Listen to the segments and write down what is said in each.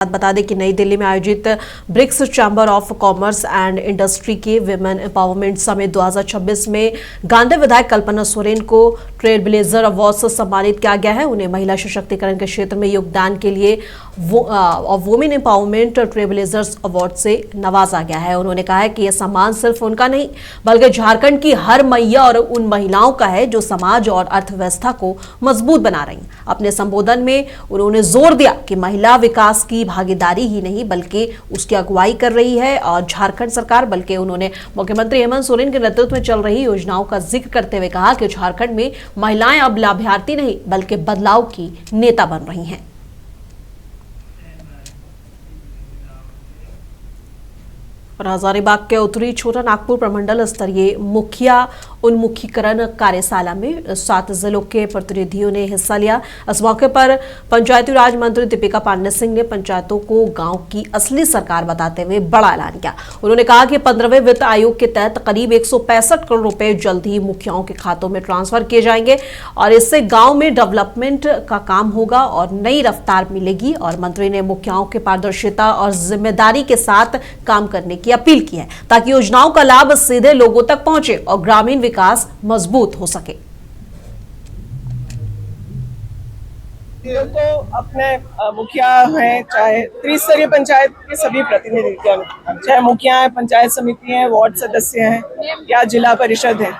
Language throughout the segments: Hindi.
बता दें कि नई दिल्ली में आयोजित BRICS Chamber of Commerce and Industry के विमेन एम्पावरमेंट समिट 2026 में गांधी विधायक कल्पना सोरेन को ट्रेल ब्लेजर अवार्ड से सम्मानित किया गया है। उन्हें महिला सशक्तिकरण के क्षेत्र में योगदान के लिए women empowerment trail blazers award से नवाजा गया है। उन्होंने कहा है कि यह सम्मान सिर्फ उनका नहीं बल्कि झारखंड की हर मैया और उन महिलाओं का है जो समाज और अर्थव्यवस्था को मजबूत बना रही हैं। अपने संबोधन में उन्होंने जोर दिया कि महिला विकास की भागीदारी ही नहीं बल्कि उसकी अगुवाई कर रही है और झारखंड सरकार। बल्कि उन्होंने मुख्यमंत्री हेमंत सोरेन के नेतृत्व में चल रही योजनाओं का जिक्र करते हुए कहा कि झारखंड में महिलाएं अब लाभार्थी नहीं बल्कि बदलाव की नेता बन रही हैं। और हजारीबाग के उत्तरी छोटा नागपुर प्रमंडल स्तरीय मुखिया उन्मुखीकरण कार्यशाला में 7 जिलों के प्रतिनिधियों ने हिस्सा लिया। इस मौके पर पंचायती राज मंत्री दीपिका पांडे सिंह ने पंचायतों को गांव की असली सरकार बताते हुए बड़ा ऐलान किया। उन्होंने कहा कि 15वें वित्त आयोग के तहत करीब 165 करोड़ रुपए जल्द ही मुखियाओं के खातों में ट्रांसफर किए जाएंगे और इससे गाँव में डेवलपमेंट का काम होगा और नई रफ्तार मिलेगी। और मंत्री ने मुखियाओं के पारदर्शिता और जिम्मेदारी के साथ काम करने की अपील की है ताकि योजनाओं का लाभ सीधे लोगों तक पहुंचे और ग्रामीण विकास मजबूत हो सके। तो अपने मुखिया हैं, चाहे त्रिस्तरीय पंचायत के सभी प्रतिनिधिगण, चाहे मुखिया हैं, पंचायत समिति हैं, वार्ड सदस्य हैं या जिला परिषद है,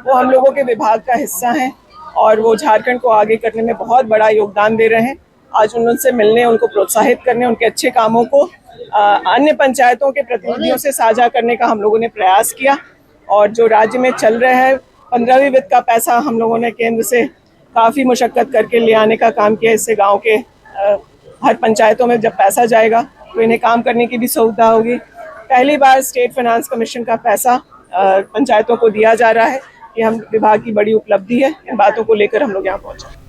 वो हम लोगों के विभाग का हिस्सा हैं और वो झारखंड को आगे करने में बहुत बड़ा योगदान दे रहे हैं। आज उनसे मिलने, उनको प्रोत्साहित करने, उनके अच्छे कामों को अन्य पंचायतों के प्रतिनिधियों से साझा करने का हम लोगों ने प्रयास किया। और जो राज्य में चल रहा है 15वीं वित्त का पैसा हम लोगों ने केंद्र से काफ़ी मुशक्कत करके ले आने का काम किया। इससे गांव के हर पंचायतों में जब पैसा जाएगा तो इन्हें काम करने की भी सुविधा होगी। पहली बार स्टेट फाइनेंस कमीशन का पैसा पंचायतों को दिया जा रहा है। ये हम विभाग की बड़ी उपलब्धि है। इन बातों को लेकर हम लोग यहाँ पहुँचे।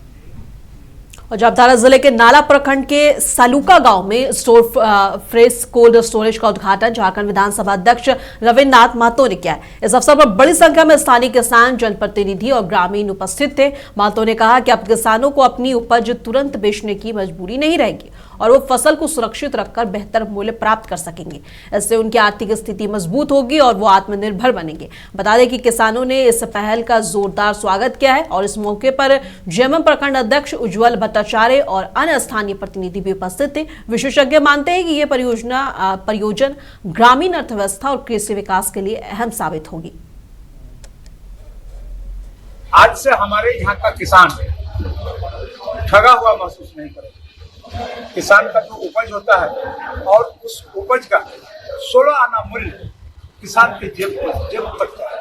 और जामताड़ा जिले के नाला प्रखंड के सालुका गांव में फ्रेश कोल्ड स्टोरेज का उद्घाटन झारखंड विधानसभा अध्यक्ष रविन्द्रनाथ महतो ने किया है। इस अवसर पर बड़ी संख्या में स्थानीय किसान, जनप्रतिनिधि और ग्रामीण उपस्थित थे। महतो ने कहा कि अब किसानों को अपनी उपज तुरंत बेचने की मजबूरी नहीं रहेगी और वो फसल को सुरक्षित रखकर बेहतर मूल्य प्राप्त कर सकेंगे। इससे उनकी आर्थिक स्थिति मजबूत होगी और वो आत्मनिर्भर बनेंगे। बता दें कि किसानों ने इस पहल का जोरदार स्वागत किया है और इस मौके पर जेएमएम प्रखंड अध्यक्ष उज्जवल भट्टाचार्य और अन्य स्थानीय प्रतिनिधि भी उपस्थित थे। विशेषज्ञ मानते हैं कि ये परियोजना ग्रामीण अर्थव्यवस्था और कृषि विकास के लिए अहम साबित होगी। आज से हमारे यहाँ का किसान ठगा हुआ महसूस नहीं करेगा। किसान का जो उपज होता है और उस उपज का 16 आना मूल्य किसान के जेब पर है।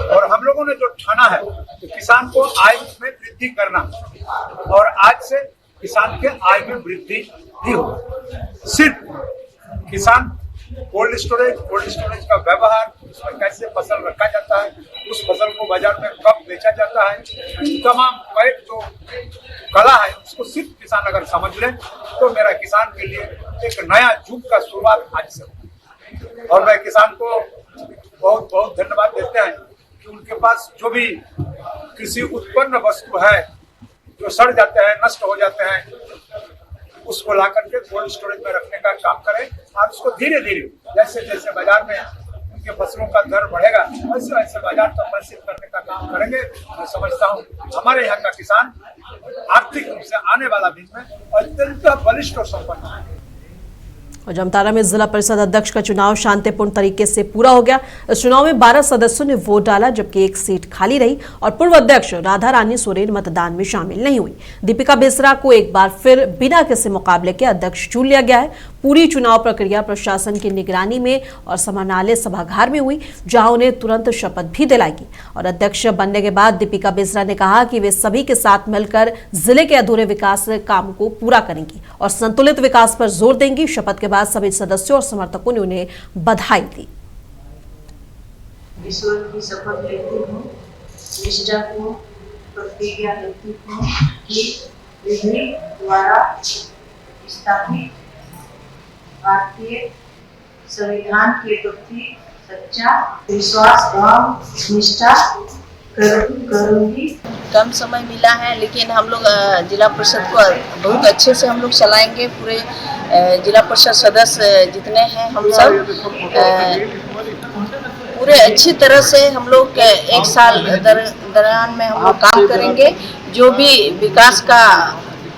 और हम लोगों ने जो ठाना है तो किसान को आय में वृद्धि करना और आज से किसान के आय में वृद्धि भी होगा। सिर्फ किसान कोल्ड स्टोरेज का व्यवहार, उसमें कैसे फसल रखा जाता है, उस फसल को बाजार में कब बेचा जाता है, तमाम कई जो कला है उसको सिर्फ किसान अगर समझ ले तो मेरा किसान के लिए एक नया युग का शुरुआत आज से होगी। और मैं किसान को बहुत बहुत धन्यवाद देते हैं कि उनके पास जो भी कृषि उत्पन्न वस्तु है जो सड़ जाते हैं, नष्ट हो जाते हैं, उसको ला करके कोल्ड स्टोरेज में रखने का काम करें और उसको धीरे धीरे जैसे जैसे बाजार में उनके फसलों का दर बढ़ेगा वैसे वैसे बाजार तक प्रसिद्ध करने का काम करेंगे। मैं समझता हूँ हमारे यहाँ का किसान आर्थिक रूप से आने वाला दिन में अत्यंत बलिष्ठ और संपन्न है। और जामताड़ा में जिला परिषद अध्यक्ष का चुनाव शांतिपूर्ण तरीके से पूरा हो गया। इस चुनाव में 12 सदस्यों ने वोट डाला जबकि एक सीट खाली रही और पूर्व अध्यक्ष राधा रानी सोरेन मतदान में शामिल नहीं हुई। दीपिका बेसरा को एक बार फिर बिना किसी मुकाबले के अध्यक्ष चुन लिया गया है। पूरी चुनाव प्रक्रिया प्रशासन की निगरानी में और समाहरणालय सभागार में हुई जहां उन्हें तुरंत शपथ भी दिलाएगी। और अध्यक्ष बनने के बाद दीपिका बेसरा ने कहा कि वे सभी के साथ मिलकर जिले के अधूरे विकास काम को पूरा करेंगी और संतुलित विकास पर जोर देंगी। शपथ के बाद सभी सदस्यों और समर्थकों ने उन्हें बधाई दी। ईश्वर की शपथ लेती हूँ, निष्ठा को प्रतिज्ञा लेती हूँ कि विधि द्वारा स्थापित भारतीय संविधान के प्रति सच्चा विश्वास एवं निष्ठा करूंगी। कम समय मिला है, लेकिन हम लोग जिला परिषद को बहुत अच्छे से हम लोग चलाएंगे। पूरे जिला परिषद सदस्य जितने हैं हम सब पूरे अच्छी तरह से हम लोग एक साल दरमियान में हम लोग काम करेंगे। जो भी विकास का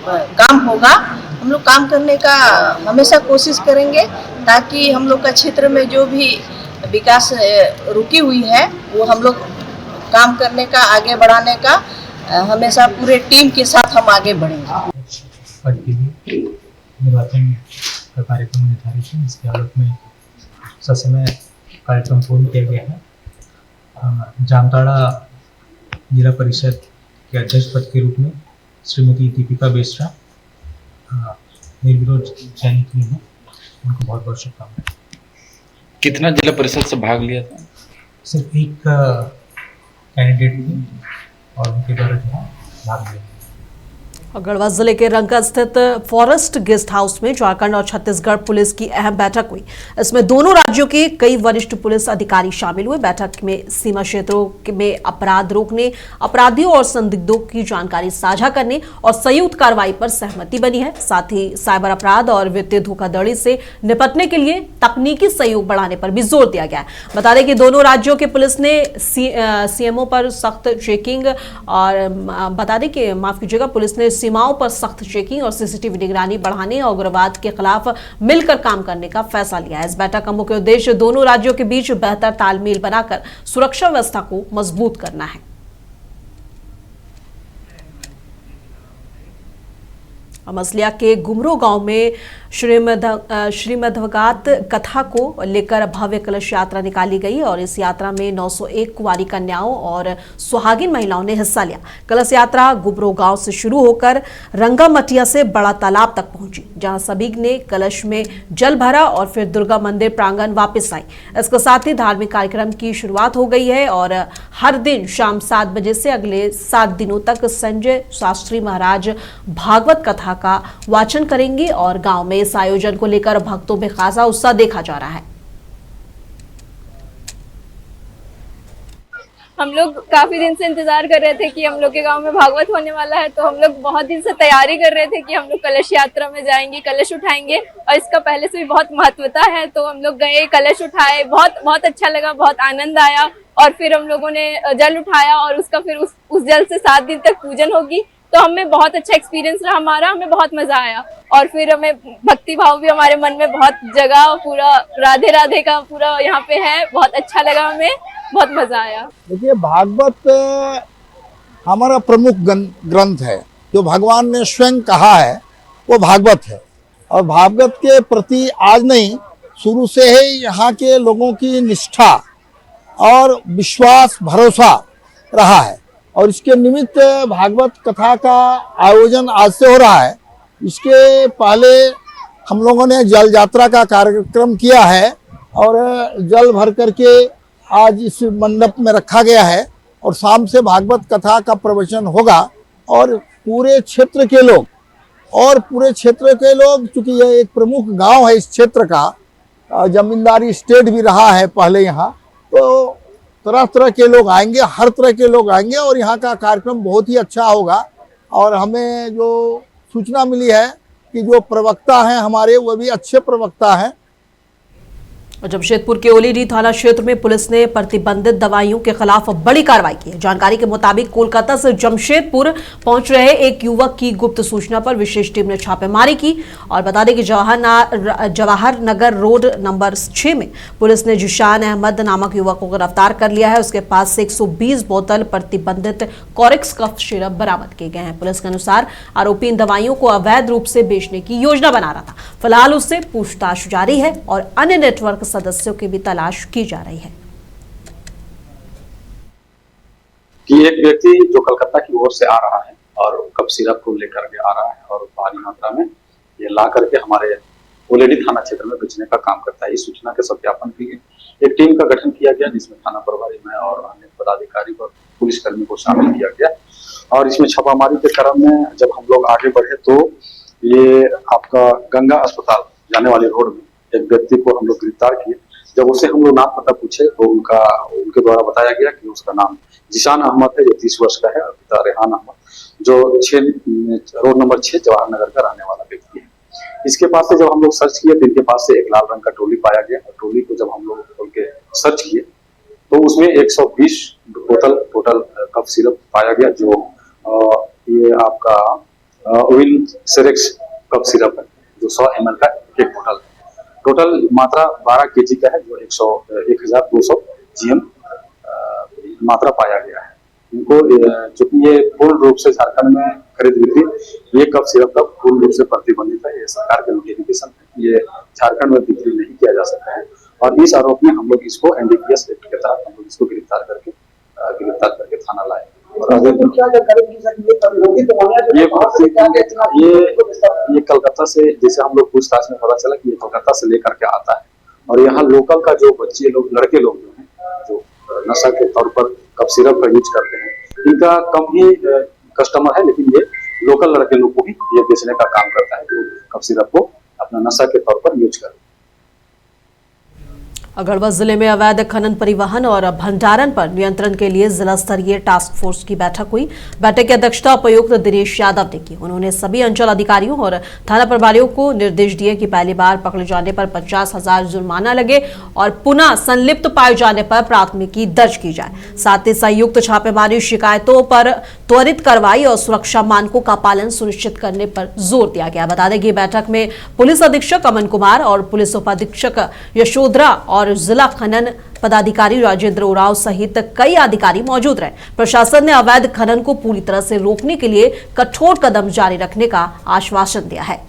काम होगा हम लोग काम करने का हमेशा कोशिश करेंगे, ताकि हम लोग का क्षेत्र में जो भी विकास रुकी हुई है वो हम लोग काम करने का, आगे बढ़ाने का हमेशा पूरे टीम के साथ हम आगे बढ़ेंगे। पद के लिए निर्वाचन का कार्यक्रम निर्धारित है, इसके आलोक में ससमय कार्यक्रम पूर्ण किया गया है। जामताड़ा जिला परिषद के अध्यक्ष पद के रूप में श्रीमती दीपिका बेसरा निर्विरोध चयनित हुई हैं। उनको बहुत बहुत शुभकामनाएं। कितना जिला परिषद से भाग लिया था? सिर्फ एक कैंडिडेट थे और उनके द्वारा जो है भाग लिया। गढ़वा जिले के रंका स्थित फॉरेस्ट गेस्ट हाउस में झारखंड और छत्तीसगढ़ पुलिस की अहम बैठक हुई। इसमें दोनों राज्यों के कई वरिष्ठ पुलिस अधिकारी शामिल हुए। बैठक में सीमा क्षेत्रों में अपराध रोकने, अपराधियों और संदिग्धों की जानकारी साझा करने और संयुक्त कार्रवाई पर सहमति बनी है। साथ ही साइबर अपराध और वित्तीय धोखाधड़ी से निपटने के लिए तकनीकी सहयोग बढ़ाने पर भी जोर दिया गया है। बता दें कि दोनों राज्यों के पुलिस ने सीएमओ पर सख्त चेकिंग और बता दें कि माफ कीजिएगा, पुलिस ने सीमाओं पर सख्त चेकिंग और सीसीटीवी निगरानी बढ़ाने और उग्रवाद के खिलाफ मिलकर काम करने का फैसला लिया है। इस बैठक का मुख्य उद्देश्य दोनों राज्यों के बीच बेहतर तालमेल बनाकर सुरक्षा व्यवस्था को मजबूत करना है। मसलिया के गुमरो गांव में श्रीमद्भगवत कथा को लेकर भव्य कलश यात्रा निकाली गई और इस यात्रा में 901 कुंवारी कन्याओं और सुहागिन महिलाओं ने हिस्सा लिया। कलश यात्रा गुमरो गांव से शुरू होकर रंगामटिया से बड़ा तालाब तक पहुंची, जहां सभी ने कलश में जल भरा और फिर दुर्गा मंदिर प्रांगण वापस आई। इसके साथ ही धार्मिक कार्यक्रम की शुरुआत हो गई है और हर दिन शाम 7 बजे से अगले 7 दिनों तक संजय शास्त्री महाराज भागवत कथा का वाचन करेंगे और गांव में इस आयोजन को लेकर भक्तों में खासा उत्साह देखा जा रहा है। हम लोग काफी दिन से इंतजार कर रहे थे कि हम लोग के गांव में भागवत होने वाला है, तो हम लोग बहुत दिन से तैयारी कर रहे थे कि हम लोग कलश यात्रा में जाएंगे, कलश उठाएंगे और इसका पहले से भी बहुत महत्वता है। तो हम लोग गए, कलश उठाए, बहुत अच्छा लगा, बहुत आनंद आया और फिर हम लोगों ने जल उठाया और उसका फिर उस जल से 7 दिन तक पूजन होगी। तो हमें बहुत अच्छा एक्सपीरियंस रहा हमारा, हमें बहुत मजा आया और फिर हमें भक्ति भाव भी हमारे मन में बहुत जगह, पूरा राधे राधे का पूरा यहाँ पे है, बहुत अच्छा लगा, हमें बहुत मजा आया। देखिए, भागवत हमारा प्रमुख ग्रंथ है, जो भगवान ने स्वयं कहा है वो भागवत है और भागवत के प्रति आज नहीं, शुरू से ही यहाँ के लोगों की निष्ठा और विश्वास, भरोसा रहा है और इसके निमित्त भागवत कथा का आयोजन आज से हो रहा है। इसके पहले हम लोगों ने जल यात्रा का कार्यक्रम किया है और जल भर करके आज इस मंडप में रखा गया है और शाम से भागवत कथा का प्रवचन होगा और पूरे क्षेत्र के लोग चूंकि यह एक प्रमुख गांव है, इस क्षेत्र का जमींदारी स्टेट भी रहा है पहले यहाँ, तो तरह तरह के लोग आएंगे, हर तरह के लोग आएंगे और यहाँ का कार्यक्रम बहुत ही अच्छा होगा। और हमें जो सूचना मिली है कि जो प्रवक्ता हैं हमारे, वो भी अच्छे प्रवक्ता हैं। जमशेदपुर के ओलीडी थाना क्षेत्र में पुलिस ने प्रतिबंधित दवाइयों के खिलाफ बड़ी कार्रवाई की है। जानकारी के मुताबिक कोलकाता से जमशेदपुर पहुंच रहे एक युवक की गुप्त सूचना पर विशेष टीम ने छापेमारी की और बता दें कि जवाहर नगर रोड नंबर 6 में पुलिस ने जिशान अहमद नामक युवक को गिरफ्तार कर लिया है। उसके पास से 120 बोतल प्रतिबंधित कॉरेक्स कफ सिरप बरामद किए गए हैं। पुलिस के अनुसार आरोपी इन दवाइयों को अवैध रूप से बेचने की योजना बना रहा था। फिलहाल उससे पूछताछ जारी है और अन्य नेटवर्क सदस्यों की भी तलाश की जा रही है। कि एक व्यक्ति जो कलकत्ता की ओर से आ रहा है और कफ सिरप को लेकर के आ रहा है और भारी मात्रा में ये ला करके हमारे ओलीडी थाना क्षेत्र में बेचने का काम करता है। इस सूचना के सत्यापन के लिए एक टीम का गठन किया गया, जिसमें थाना प्रभारी में और अन्य पदाधिकारी और पुलिसकर्मी को शामिल किया गया और इसमें छापामारी के क्रम में जब हम लोग आगे बढ़े तो ये आपका गंगा अस्पताल जाने वाली रोड में एक व्यक्ति को हम लोग गिरफ्तार किए, जब उससे हम लोग नाम पता पूछे तो उनके द्वारा बताया गया कि उसका नाम जिशान अहमद है, जो 30 वर्ष का है, और पिता रेहान अहमद जो रोड नंबर 6 जवाहर नगर का रहने वाला व्यक्ति है। इसके पास से जब हम लोग सर्च किए तो इनके पास से एक लाल रंग का ट्रॉली पाया गया, और ट्रॉली को जब हम लोग खोल के सर्च किए तो उसमें 120 बोतल टोटल कफ सिरप पाया गया, जो ये आपका विल सेरेक्स कफ सिरप है, जो 100 ml का एक बोतल है। टोटल मात्रा 12 kg का है, जो 1200 GM मात्रा पाया गया है। इनको चूंकि ये पूर्ण रूप से झारखंड में खरीद बिक्री ये कफ सिरप का पूर्ण रूप से प्रतिबंधित है, ये सरकार के नोटिफिकेशन है, ये झारखंड में बिक्री नहीं किया जा सकता है। और इस आरोप में हम लोग इसको NDPS एक्ट के तहत हम लोग इसको गिरफ्तार करके थाना लाए। और ये कलकत्ता से, जैसे हम लोग पूछताछ में पता चला कि ये कलकत्ता से लेकर के आता है, और यहाँ लोकल का जो बच्चे लोग, लड़के लोग जो हैं, जो नशा के तौर पर कफ सिरप का यूज करते हैं, इनका कम ही कस्टमर है, लेकिन ये लोकल लड़के लोग को ही ये बेचने का काम करता है, जो कफ सिरप को अपना नशा के तौर पर यूज करते हैं। गढ़वा जिले में अवैध खनन, परिवहन और भंडारण पर नियंत्रण के लिए जिला स्तरीय टास्क फोर्स की बैठक हुई। बैठक की अध्यक्षता उपायुक्त दिनेश यादव ने की। उन्होंने सभी अंचल अधिकारियों और थाना प्रभारियों को निर्देश दिए कि पहली बार पकड़े जाने पर 50,000 जुर्माना लगे और पुनः संलिप्त पाए जाने पर प्राथमिकी दर्ज की जाए। साथ ही संयुक्त छापेमारी, शिकायतों पर त्वरित कार्रवाई और सुरक्षा मानकों का पालन सुनिश्चित करने पर जोर दिया गया। बता दें कि बैठक में पुलिस अधीक्षक अमन कुमार और पुलिस उपाधीक्षक यशोधरा और जिला खनन पदाधिकारी राजेंद्र उरांव सहित कई अधिकारी मौजूद रहे। प्रशासन ने अवैध खनन को पूरी तरह से रोकने के लिए कठोर कदम जारी रखने का आश्वासन दिया है।